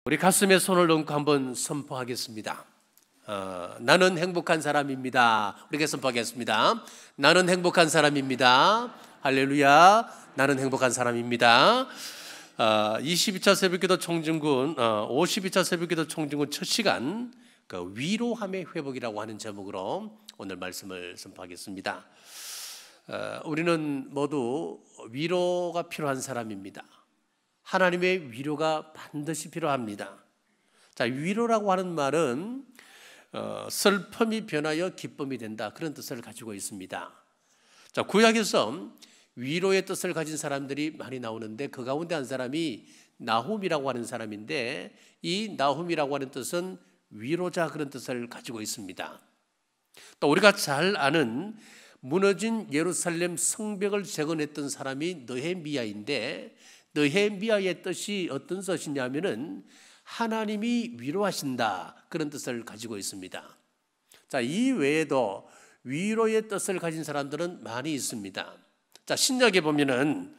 우리 가슴에 손을 얹고 한번 선포하겠습니다. 나는 행복한 사람입니다. 우리가 선포하겠습니다. 나는 행복한 사람입니다. 할렐루야. 나는 행복한 사람입니다. 22차 새벽기도 총진군 52차 새벽기도 총진군 첫 시간 위로함의 회복이라고 하는 제목으로 오늘 말씀을 선포하겠습니다. 우리는 모두 위로가 필요한 사람입니다. 하나님의 위로가 반드시 필요합니다. 자, 위로라고 하는 말은 슬픔이 변하여 기쁨이 된다, 그런 뜻을 가지고 있습니다. 자, 구약에서 위로의 뜻을 가진 사람들이 많이 나오는데 그 가운데 한 사람이 나훔이라고 하는 사람인데, 이 나훔이라고 하는 뜻은 위로자, 그런 뜻을 가지고 있습니다. 또 우리가 잘 아는 무너진 예루살렘 성벽을 재건했던 사람이 느헤미야인데, 느헤미야의 뜻이 어떤 뜻이냐면은 하나님이 위로하신다, 그런 뜻을 가지고 있습니다. 자, 이 외에도 위로의 뜻을 가진 사람들은 많이 있습니다. 자, 신약에 보면은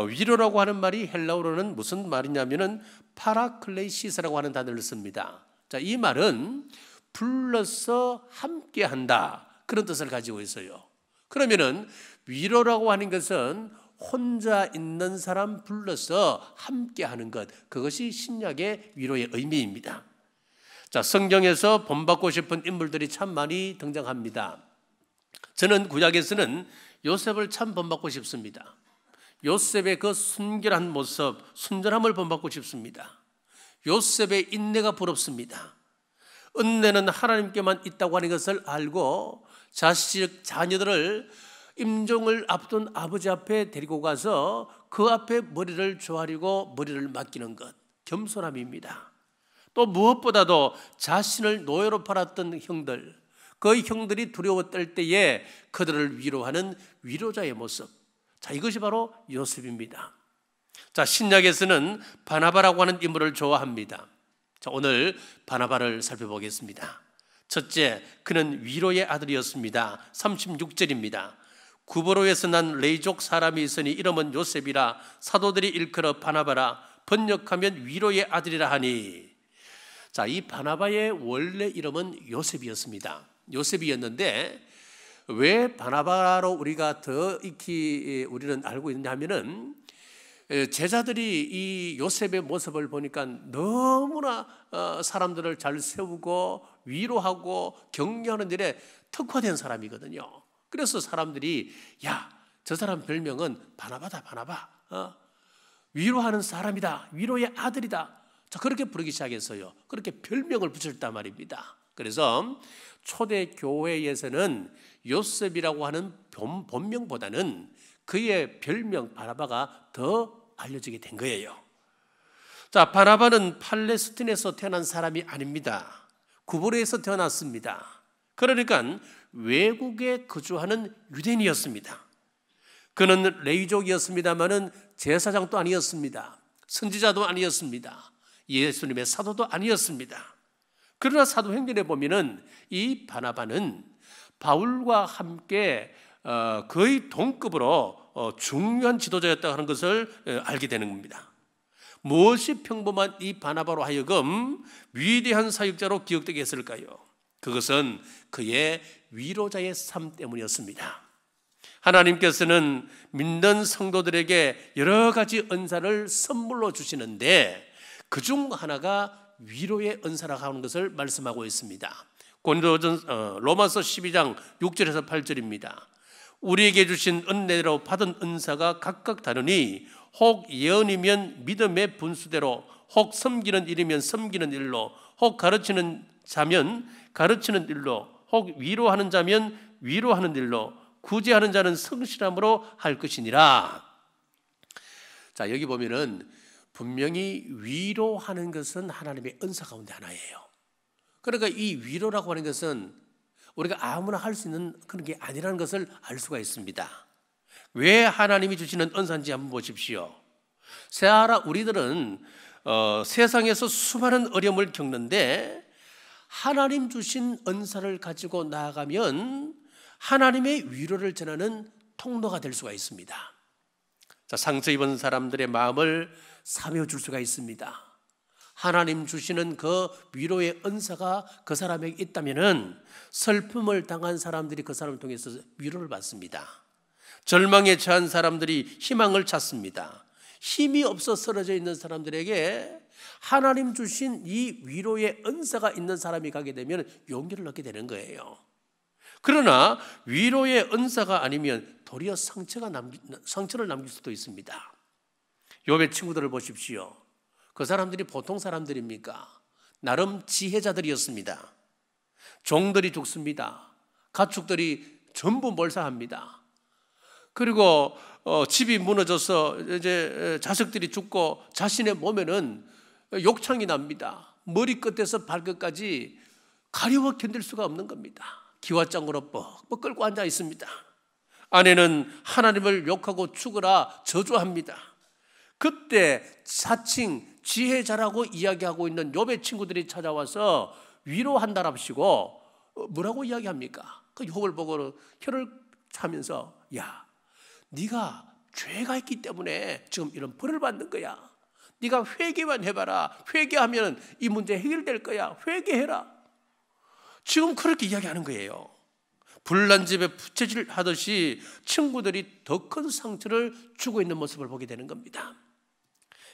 위로라고 하는 말이 헬라어로는 무슨 말이냐면은 파라클레시스라고 하는 단어를 씁니다. 자, 이 말은 불러서 함께한다, 그런 뜻을 가지고 있어요. 그러면은 위로라고 하는 것은 혼자 있는 사람 불러서 함께하는 것, 그것이 신약의 위로의 의미입니다. 자, 성경에서 본받고 싶은 인물들이 참 많이 등장합니다. 저는 구약에서는 요셉을 참 본받고 싶습니다. 요셉의 그 순결한 모습, 순전함을 본받고 싶습니다. 요셉의 인내가 부럽습니다. 은혜는 하나님께만 있다고 하는 것을 알고 자녀들을 임종을 앞둔 아버지 앞에 데리고 가서 그 앞에 머리를 조아리고 머리를 맡기는 것, 겸손함입니다. 또 무엇보다도 자신을 노예로 팔았던 형들, 그 형들이 두려워 떨 때에 그들을 위로하는 위로자의 모습, 자, 이것이 바로 요셉입니다. 자, 신약에서는 바나바라고 하는 인물을 좋아합니다. 자, 오늘 바나바를 살펴보겠습니다. 첫째, 그는 위로의 아들이었습니다. 36절입니다. 구브로에서 난 레이족 사람이 있으니 이름은 요셉이라, 사도들이 일컬어 바나바라, 번역하면 위로의 아들이라 하니. 자, 이 바나바의 원래 이름은 요셉이었습니다. 요셉이었는데 왜 바나바로 우리가 더 익히 우리는 알고 있냐면은 제자들이 이 요셉의 모습을 보니까 너무나 사람들을 잘 세우고 위로하고 격려하는 일에 특화된 사람이거든요. 그래서 사람들이 야, 저 사람 별명은 바나바다, 바나바, 위로하는 사람이다, 위로의 아들이다, 자, 그렇게 부르기 시작했어요. 그렇게 별명을 붙였단 말입니다. 그래서 초대 교회에서는 요셉이라고 하는 본명보다는 그의 별명 바나바가 더 알려지게 된 거예요. 자, 바나바는 팔레스틴에서 태어난 사람이 아닙니다. 구브로에서 태어났습니다. 그러니까 외국에 거주하는 유대인이었습니다. 그는 레위족이었습니다마는 제사장도 아니었습니다. 선지자도 아니었습니다. 예수님의 사도도 아니었습니다. 그러나 사도행전에 보면은 이 바나바는 바울과 함께 거의 동급으로 중요한 지도자였다고 하는 것을 알게 되는 겁니다. 무엇이 평범한 이 바나바로 하여금 위대한 사역자로 기억되게 했을까요? 그것은 그의 위로자의 삶 때문이었습니다. 하나님께서는 믿는 성도들에게 여러 가지 은사를 선물로 주시는데 그중 하나가 위로의 은사라고 하는 것을 말씀하고 있습니다. 로마서 12장 6절에서 8절입니다. 우리에게 주신 은혜로 받은 은사가 각각 다르니 혹 예언이면 믿음의 분수대로, 혹 섬기는 일이면 섬기는 일로, 혹 가르치는 자면 가르치는 일로, 혹 위로하는 자면 위로하는 일로, 구제하는 자는 성실함으로 할 것이니라. 자, 여기 보면은 분명히 위로하는 것은 하나님의 은사 가운데 하나예요. 그러니까 이 위로라고 하는 것은 우리가 아무나 할 수 있는 그런 게 아니라는 것을 알 수가 있습니다. 왜 하나님이 주시는 은사인지 한번 보십시오. 우리들은 세상에서 수많은 어려움을 겪는데 하나님 주신 은사를 가지고 나아가면 하나님의 위로를 전하는 통로가 될 수가 있습니다. 자, 상처 입은 사람들의 마음을 사며줄 수가 있습니다. 하나님 주시는 그 위로의 은사가 그 사람에게 있다면은 슬픔을 당한 사람들이 그 사람을 통해서 위로를 받습니다. 절망에 처한 사람들이 희망을 찾습니다. 힘이 없어 쓰러져 있는 사람들에게 하나님 주신 이 위로의 은사가 있는 사람이 가게 되면 용기를 얻게 되는 거예요. 그러나 위로의 은사가 아니면 도리어 상처를 남길 수도 있습니다. 욥의 친구들을 보십시오. 그 사람들이 보통 사람들입니까? 나름 지혜자들이었습니다. 종들이 죽습니다. 가축들이 전부 몰살합니다. 그리고 집이 무너져서 이제 자식들이 죽고 자신의 몸에는 욕창이 납니다. 머리끝에서 발끝까지 가려워 견딜 수가 없는 겁니다. 기와장으로 뻑뻑 끌고 앉아 있습니다. 아내는 하나님을 욕하고 죽으라 저주합니다. 그때 사칭 지혜자라고 이야기하고 있는 욥의 친구들이 찾아와서 위로한다랍시고 뭐라고 이야기합니까? 그 욥을 보고 혀를 차면서 야, 네가 죄가 있기 때문에 지금 이런 벌을 받는 거야. 네가 회개만 해봐라. 회개하면 이 문제 해결될 거야. 회개해라. 지금 그렇게 이야기하는 거예요. 불난 집에 부채질 하듯이 친구들이 더 큰 상처를 주고 있는 모습을 보게 되는 겁니다.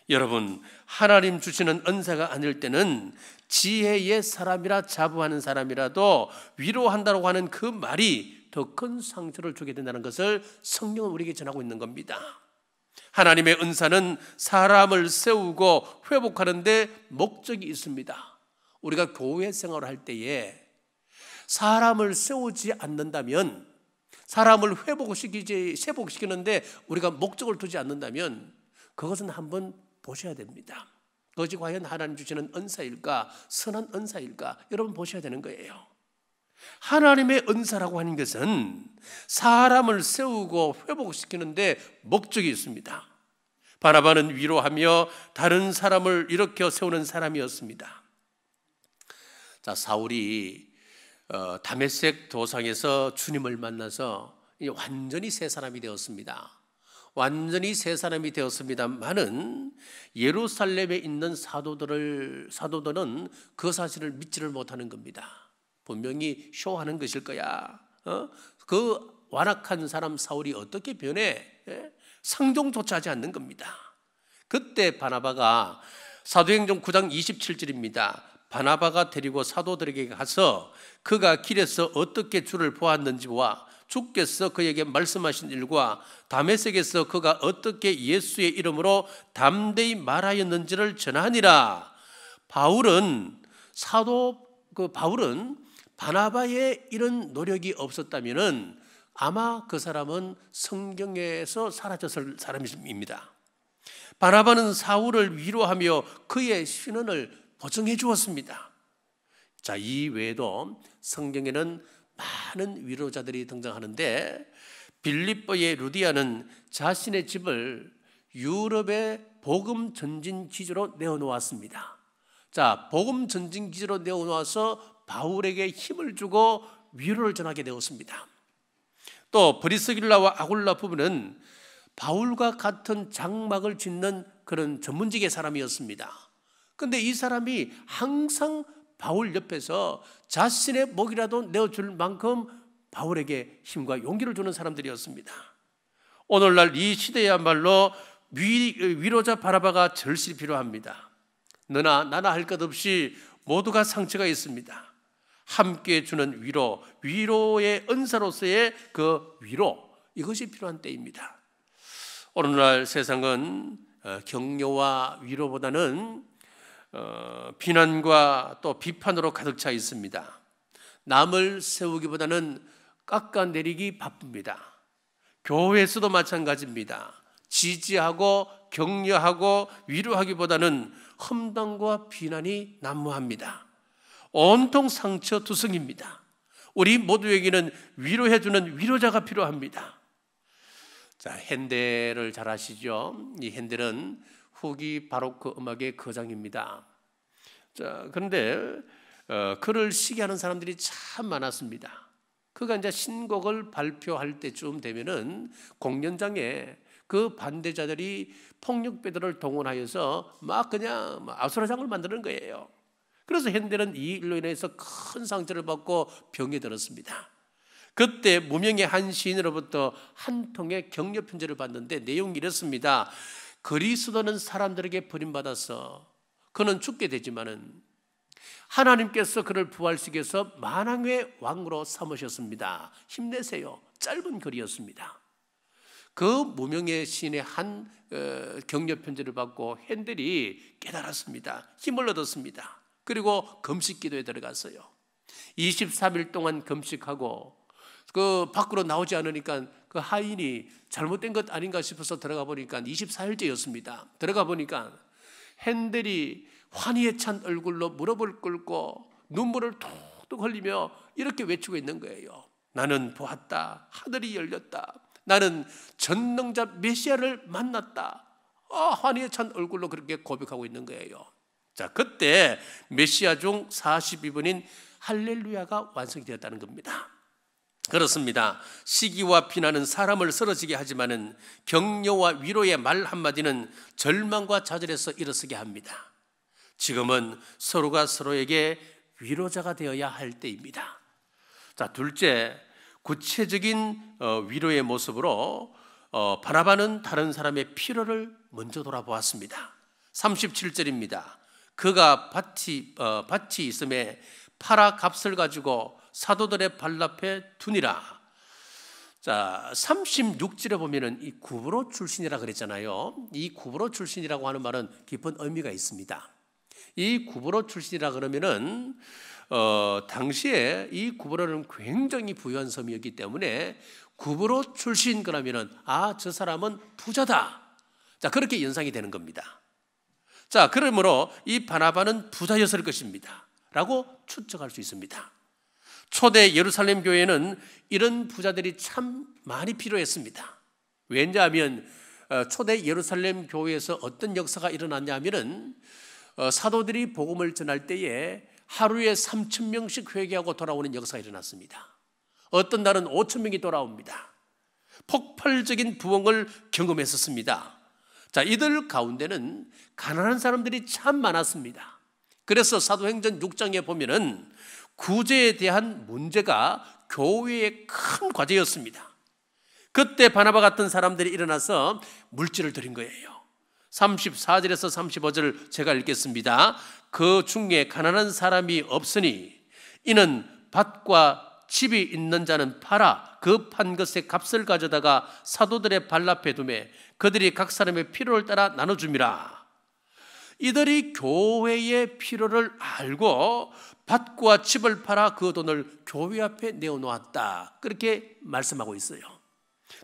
여러분, 하나님 주시는 은사가 아닐 때는 지혜의 사람이라 자부하는 사람이라도 위로한다고 하는 그 말이 더 큰 상처를 주게 된다는 것을 성경은 우리에게 전하고 있는 겁니다. 하나님의 은사는 사람을 세우고 회복하는 데 목적이 있습니다. 우리가 교회 생활을 할 때에 사람을 세우지 않는다면, 사람을 회복시키는데 우리가 목적을 두지 않는다면 그것은 한번 보셔야 됩니다. 그것이 과연 하나님 주시는 은사일까, 선한 은사일까, 여러분 보셔야 되는 거예요. 하나님의 은사라고 하는 것은 사람을 세우고 회복시키는데 목적이 있습니다. 바나바는 위로하며 다른 사람을 일으켜 세우는 사람이었습니다. 자, 사울이 다메섹 도상에서 주님을 만나서 완전히 새 사람이 되었습니다. 완전히 새 사람이 되었습니다만은 예루살렘에 있는 사도들은 그 사실을 믿지를 못하는 겁니다. 분명히 쇼하는 것일 거야. 그 완악한 사람 사울이 어떻게 변해? 상종조차 하지 않는 겁니다. 그때 바나바가 사도행전 9장 27절입니다. 바나바가 데리고 사도들에게 가서 그가 길에서 어떻게 주를 보았는지와 주께서 그에게 말씀하신 일과 다메섹에서 그가 어떻게 예수의 이름으로 담대히 말하였는지를 전하니라. 바울은 바나바의 이런 노력이 없었다면은 아마 그 사람은 성경에서 사라졌을 사람입니다. 바나바는 사울을 위로하며 그의 신원을 보증해 주었습니다. 자, 이 외에도 성경에는 많은 위로자들이 등장하는데 빌립보의 루디아는 자신의 집을 유럽의 복음 전진 기지로 내어놓았습니다. 자, 복음 전진 기지로 내어놓아서 바울에게 힘을 주고 위로를 전하게 되었습니다. 또 브리스길라와 아굴라 부부는 바울과 같은 장막을 짓는 그런 전문직의 사람이었습니다. 그런데 이 사람이 항상 바울 옆에서 자신의 목이라도 내어줄 만큼 바울에게 힘과 용기를 주는 사람들이었습니다. 오늘날 이 시대야말로 위로자 바나바가 절실히 필요합니다. 너나 나나 할 것 없이 모두가 상처가 있습니다. 함께 주는 위로의 은사로서의 그 위로, 이것이 필요한 때입니다. 오늘날 세상은 격려와 위로보다는 비난과 또 비판으로 가득 차 있습니다. 남을 세우기보다는 깎아내리기 바쁩니다. 교회에서도 마찬가지입니다. 지지하고 격려하고 위로하기보다는 험담과 비난이 난무합니다. 온통 상처투성입니다. 우리 모두에게는 위로해주는 위로자가 필요합니다. 자, 핸델을 잘 아시죠? 이 핸델은 후기 바로크 음악의 거장입니다. 자, 그런데 그를 시기하는 사람들이 참 많았습니다. 그가 이제 신곡을 발표할 때쯤 되면은 공연장에 그 반대자들이 폭력배들을 동원하여서 막 그냥 아수라장을 만드는 거예요. 그래서 현대는 이 일로 인해서 큰 상처를 받고 병에 들었습니다. 그때 무명의 한 시인으로부터 한 통의 격려 편지를 받는데 내용이 이렇습니다. 그리스도는 사람들에게 버림받아서 그는 죽게 되지만은 하나님께서 그를 부활시켜서 만왕의 왕으로 삼으셨습니다. 힘내세요. 짧은 글이었습니다. 그 무명의 시인의 한 격려 편지를 받고 핸델이 깨달았습니다. 힘을 얻었습니다. 그리고 금식 기도에 들어갔어요. 23일 동안 금식하고 그 밖으로 나오지 않으니까 그 하인이 잘못된 것 아닌가 싶어서 들어가 보니까 24일째였습니다. 들어가 보니까 핸델이 환희에 찬 얼굴로 무릎을 꿇고 눈물을 툭툭 흘리며 이렇게 외치고 있는 거예요. 나는 보았다. 하늘이 열렸다. 나는 전능자 메시아를 만났다. 환희에 찬 얼굴로 그렇게 고백하고 있는 거예요. 자, 그때 메시아 중 42번인 할렐루야가 완성이 되었다는 겁니다. 그렇습니다. 시기와 비난은 사람을 쓰러지게 하지만은 격려와 위로의 말 한마디는 절망과 좌절에서 일어서게 합니다. 지금은 서로가 서로에게 위로자가 되어야 할 때입니다. 자, 둘째, 구체적인 위로의 모습으로 바나바는 다른 사람의 필요를 먼저 돌아보았습니다. 37절입니다. 그가 밭이 있음에 팔아 값을 가지고 사도들의 발 앞에 두니라. 자, 36절에 보면은 이 구브로 출신이라 그랬잖아요. 이 구브로 출신이라고 하는 말은 깊은 의미가 있습니다. 이 구브로 출신이라 그러면은 당시에 이 구브로는 굉장히 부유한 섬이었기 때문에 구브로 출신 그러면은 저 사람은 부자다. 자, 그렇게 연상이 되는 겁니다. 자, 그러므로 이 바나바는 부자였을 것입니다. 라고 추측할 수 있습니다. 초대 예루살렘 교회는 이런 부자들이 참 많이 필요했습니다. 왜냐하면 초대 예루살렘 교회에서 어떤 역사가 일어났냐면은 사도들이 복음을 전할 때에 하루에 3,000명씩 회개하고 돌아오는 역사가 일어났습니다. 어떤 날은 5,000명이 돌아옵니다. 폭발적인 부흥을 경험했었습니다. 자, 이들 가운데는 가난한 사람들이 참 많았습니다. 그래서 사도행전 6장에 보면은 구제에 대한 문제가 교회의 큰 과제였습니다. 그때 바나바 같은 사람들이 일어나서 물질을 드린 거예요. 34절에서 35절 제가 읽겠습니다. 그 중에 가난한 사람이 없으니 이는 밭과 집이 있는 자는 팔아 그 판 것의 값을 가져다가 사도들의 발 앞에 두매 그들이 각 사람의 필요를 따라 나눠줌이라. 이들이 교회의 필요를 알고 밭과 집을 팔아 그 돈을 교회 앞에 내어놓았다. 그렇게 말씀하고 있어요.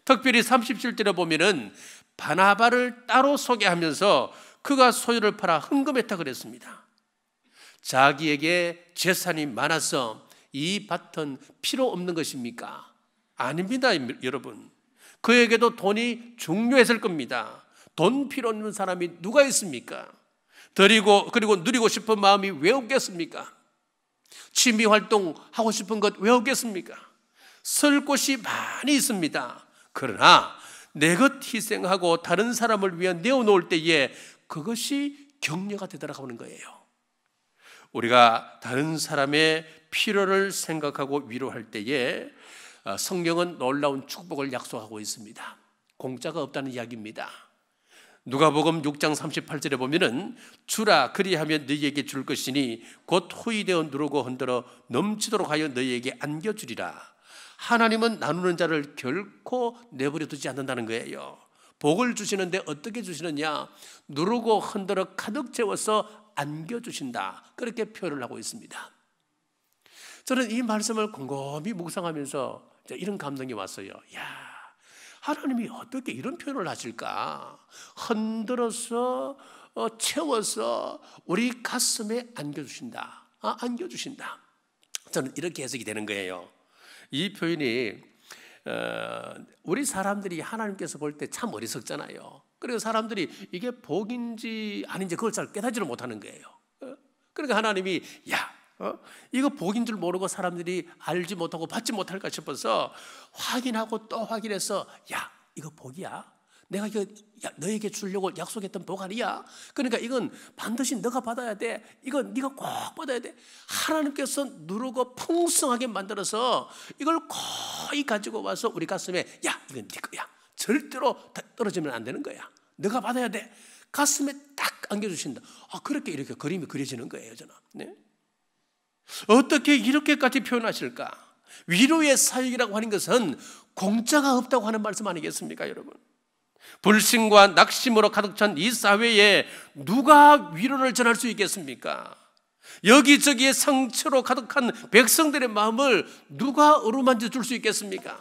특별히 37절에 보면은 바나바를 따로 소개하면서 그가 소유를 팔아 헌금했다 그랬습니다. 자기에게 재산이 많아서 이 밭은 필요 없는 것입니까? 아닙니다, 여러분. 그에게도 돈이 중요했을 겁니다. 돈 필요 없는 사람이 누가 있습니까? 그리고 누리고 싶은 마음이 왜 없겠습니까? 취미 활동하고 싶은 것 왜 없겠습니까? 쓸 곳이 많이 있습니다. 그러나 내 것 희생하고 다른 사람을 위해 내어놓을 때에 그것이 격려가 되더라고 하는 거예요. 우리가 다른 사람의 필요를 생각하고 위로할 때에 성경은 놀라운 축복을 약속하고 있습니다. 공짜가 없다는 이야기입니다. 누가복음 6장 38절에 보면은 주라 그리하면 너희에게 줄 것이니 곧 후이되어 누르고 흔들어 넘치도록 하여 너희에게 안겨주리라. 하나님은 나누는 자를 결코 내버려 두지 않는다는 거예요. 복을 주시는데 어떻게 주시느냐? 누르고 흔들어 가득 채워서 안겨주신다. 그렇게 표현을 하고 있습니다. 저는 이 말씀을 곰곰이 묵상하면서 이런 감동이 왔어요. 하나님이 어떻게 이런 표현을 하실까? 흔들어서 채워서 우리 가슴에 안겨주신다. 안겨주신다. 저는 이렇게 해석이 되는 거예요. 이 표현이 우리 사람들이 하나님께서 볼 때 참 어리석잖아요. 그래서 사람들이 이게 복인지 아닌지 그걸 잘 깨닫지를 못하는 거예요. 그러니까 하나님이 이거 복인 줄 모르고 사람들이 알지 못하고 받지 못할까 싶어서 확인하고 또 확인해서 이거 복이야. 내가 이거 너에게 주려고 약속했던 복 아니야? 그러니까 이건 반드시 너가 받아야 돼. 이건 네가 꼭 받아야 돼. 하나님께서 누르고 풍성하게 만들어서 이걸 거의 가지고 와서 우리 가슴에 야, 이건 네 거야. 절대로 떨어지면 안 되는 거야. 너가 받아야 돼. 가슴에 딱 안겨주신다. 그렇게 이렇게 그림이 그려지는 거예요, 저는. 네? 어떻게 이렇게까지 표현하실까? 위로의 사역이라고 하는 것은 공짜가 없다고 하는 말씀 아니겠습니까, 여러분? 불신과 낙심으로 가득 찬 이 사회에 누가 위로를 전할 수 있겠습니까? 여기저기에 상처로 가득한 백성들의 마음을 누가 어루만져 줄 수 있겠습니까?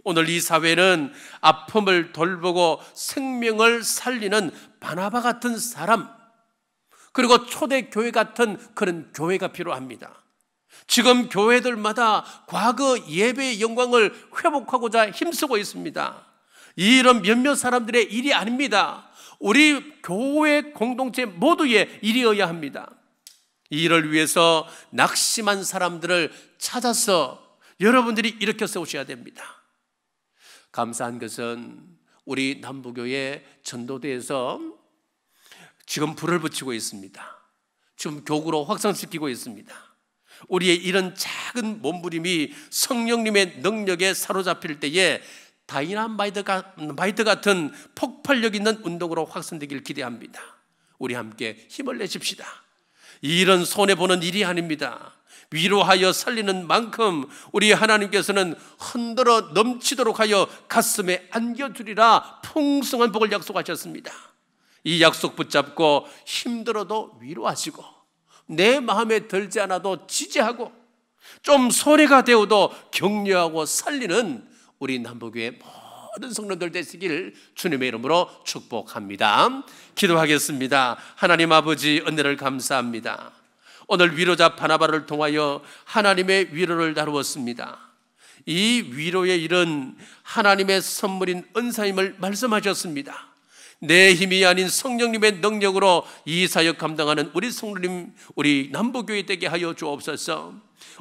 오늘 이 사회는 아픔을 돌보고 생명을 살리는 바나바 같은 사람, 그리고 초대교회 같은 그런 교회가 필요합니다. 지금 교회들마다 과거 예배의 영광을 회복하고자 힘쓰고 있습니다. 이런 몇몇 사람들의 일이 아닙니다. 우리 교회 공동체 모두의 일이어야 합니다. 이 일을 위해서 낙심한 사람들을 찾아서 여러분들이 일으켜 세우셔야 됩니다. 감사한 것은 우리 남부교회 전도대에서 지금 불을 붙이고 있습니다. 지금 교구로 확산시키고 있습니다. 우리의 이런 작은 몸부림이 성령님의 능력에 사로잡힐 때에 다이나마이트 같은 폭발력 있는 운동으로 확산되길 기대합니다. 우리 함께 힘을 내십시다. 이런 손해보는 일이 아닙니다. 위로하여 살리는 만큼 우리 하나님께서는 흔들어 넘치도록 하여 가슴에 안겨주리라 풍성한 복을 약속하셨습니다. 이 약속 붙잡고 힘들어도 위로하시고 내 마음에 들지 않아도 지지하고 좀 손해가 되어도 격려하고 살리는 우리 남부교회 모든 성도들 되시길 주님의 이름으로 축복합니다. 기도하겠습니다. 하나님 아버지, 은혜를 감사합니다. 오늘 위로자 바나바를 통하여 하나님의 위로를 다루었습니다. 이 위로의 일은 하나님의 선물인 은사임을 말씀하셨습니다. 내 힘이 아닌 성령님의 능력으로 이 사역 감당하는 우리 성도님, 우리 남부교회 되게 하여 주옵소서.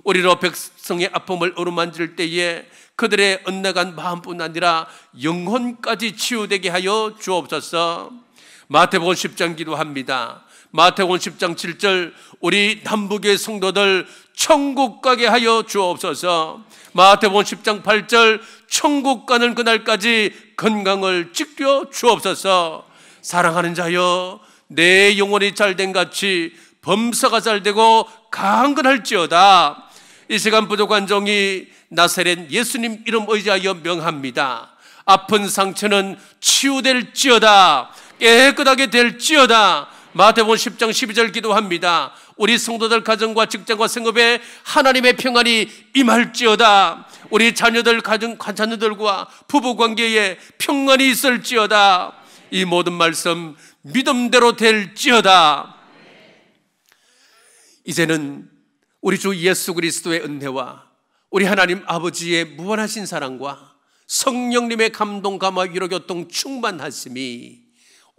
우리로 백성의 아픔을 어루만질 때에 그들의 엇나간 마음뿐 아니라 영혼까지 치유되게 하여 주옵소서. 마태복음 10장 기도합니다. 마태복음 10장 7절 우리 남북의 성도들 천국 가게 하여 주옵소서. 마태복음 10장 8절 천국 가는 그날까지 건강을 지켜 주옵소서. 사랑하는 자여, 내 영혼이 잘된 같이 범사가 잘되고 강건할지어다. 이 시간 부족한 종이 나사렛 예수님 이름 의지하여 명합니다. 아픈 상처는 치유될지어다. 깨끗하게 될지어다. 마태복음 10장 12절 기도합니다. 우리 성도들 가정과 직장과 생업에 하나님의 평안이 임할지어다. 우리 자녀들 자녀들과 부부관계에 평안이 있을지어다. 이 모든 말씀 믿음대로 될지어다. 이제는 우리 주 예수 그리스도의 은혜와 우리 하나님 아버지의 무한하신 사랑과 성령님의 감동 감화 위로 교통 충만하심이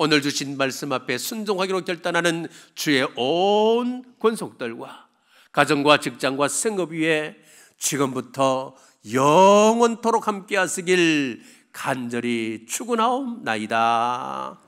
오늘 주신 말씀 앞에 순종하기로 결단하는 주의 온 권속들과 가정과 직장과 생업 위에 지금부터 영원토록 함께 하시길 간절히 축원하옵나이다.